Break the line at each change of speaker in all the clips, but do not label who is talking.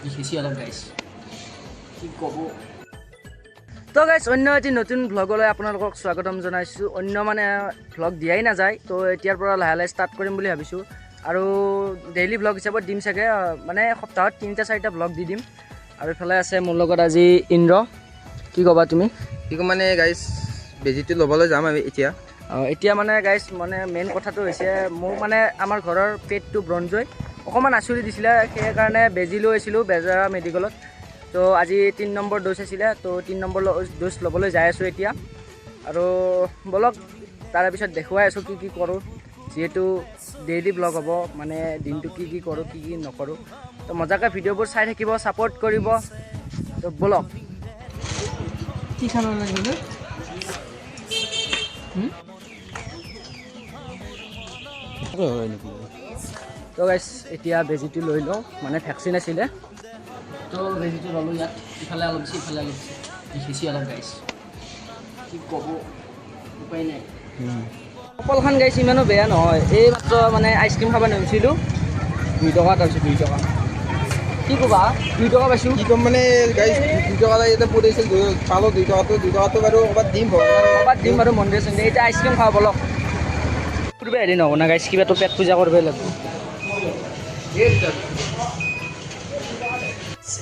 লিখিছি অলপ গাইছ কি ক'ব।
তো গাইছ অন্য এটি নতুন ভ্লগলৈ আপোনালোকক স্বাগতম জনাইছোঁ। অন্য মানে ভ্লগ দিয়াই নাযায়, তো এতিয়াৰ পৰা লাহে লাহে ষ্টাৰ্ট কৰিম বুলি ভাবিছোঁ। আৰু ডেইলি ভ্লগ হিচাপত দিম চাগে, মানে সপ্তাহত 3-4টা ভ্লগ দি দিম। আৰু ইফালে আছে মোৰ লগত আজি ইন্দ্ৰ। কি ক'বা তুমি?
কি ক'ম মানে গাইছ, বেজীটো ল'বলৈ যাম আমি এতিয়া।
এতিয়া মানে গাইছ মানে মেইন কথাটো হৈছে মোৰ মানে আমাৰ ঘৰৰ পেটটো ব্ৰঞ্জয় অকণমান আচুৰি দিছিলে, সেইকাৰণে বেজী লৈ আছিলোঁ বেজেৰা মেডিকেলত। তো আজি 3 নম্বৰ ড'জ আছিলে, তো 3 নম্বৰ ড'জ ল'বলৈ যাই আছোঁ এতিয়া। আৰু বলক তাৰে পিছত দেখুৱাই আছোঁ কি কি কৰোঁ, যিহেতু ডেইলি ব্লগ হ'ব, মানে দিনটো কি কি কৰোঁ কি কি নকৰোঁ। তো মজাকৈ ভিডিঅ'বোৰ চাই থাকিব, ছাপোৰ্ট কৰিব। তো বলক
কি খাব লাগিব
তো গাইছ এতিয়া বেজীটো লৈ লওঁ, মানে ভেকচিন আছিলে।
তো বেজীটো ল'লোঁ ইয়াত, ইফালে অলপ দিছে ইফালে অলপ দিছে, লিখিছি অলপ গাইছ কি ক'ব, উপায় নাই।
কপালখন গাইছ ইমানো বেয়া নহয়, এই মাত্ৰ মানে আইচক্ৰীম খাব নামিছিলোঁ 2 টকা, তাৰপিছত 2 টকা। কি ক'বা, 2 টকা পাইছোঁ।
কি ক'ম মানে গাইছ, 2 টকা ইয়াতে পৰিছিল, পালোঁ 2 টকাটো বাৰু ক'ৰবাত দিম
ক'ৰবাত দিম বাৰু মন্দিৰ চন্দিৰ। এতিয়া আইচক্ৰীম খাওঁ বলক। ফুৰিব হেৰি নহ'ব না গাইছ, কিবাটো পেট পূজা কৰিবই লাগিব।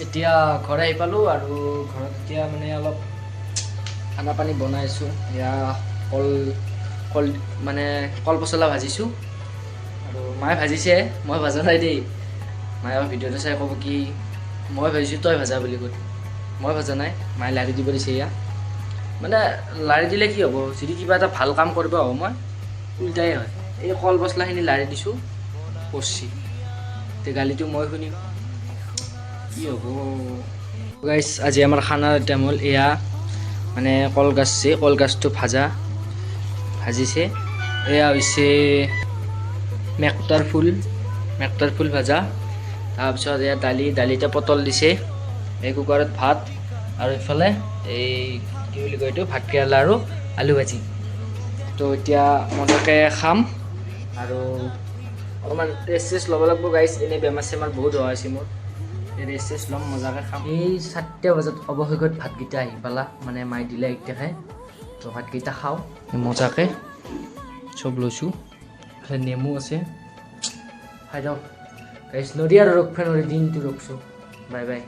এতিয়া ঘৰ আহি পালোঁ, আৰু ঘৰত এতিয়া মানে অলপ খানা পানী বনাইছোঁ। এয়া কল মানে কল পচলা ভাজিছোঁ, আৰু মায়ে ভাজিছে, মই ভাজা নাই দেই। মায়ে ভিডিঅ'টো চাই ক'ব কি মই ভাজিছোঁ তই ভাজা বুলি কৈ, মই ভাজা নাই, মায়ে লাৰি দিব দিছে। এয়া মানে লাৰি দিলে কি হ'ব, যদি কিবা এটা ভাল কাম কৰিব আহোঁ মই উল্টাই হয়। এই কল পচলাখিনি লাৰি দিছোঁ পচি, এতিয়া গালিটো মই শুনিম, কি হ'ব গাইছ। আজি আমাৰ খানাৰ টাইম হ'ল। এয়া মানে কলগাছটো ভাজিছে। এয়া হৈছে মেক্টাৰ ফুল ভাজা। তাৰপিছত এয়া দালিতে পটল দিছে, এই কুকাৰত ভাত, আৰু ইফালে এই কি বুলি কয় এইটো ভাতকেৰেলা আৰু আলু ভাজি। তো এতিয়া মজাকৈ খাম, আৰু অকণমান ৰেষ্ট ল'ব লাগিব গাইছ। এনেই বেমাৰ চেমাৰ বহুত হোৱা হৈছে মোৰ, ৰেষ্ট ল'ম, মজাকৈ খাম। এই 4টা বজাত অৱশেষত ভাতকেইটা আহি পালা, মানে মায়ে দিলে এতিয়া খাই। তো ভাতকেইটা খাওঁ মজাকৈ, চব লৈছোঁ, নেমু আছে, খাই যাওঁ গাইছ। নদী আৰু ৰখবা নদী, দিনটো ৰখছোঁ। Bye bye.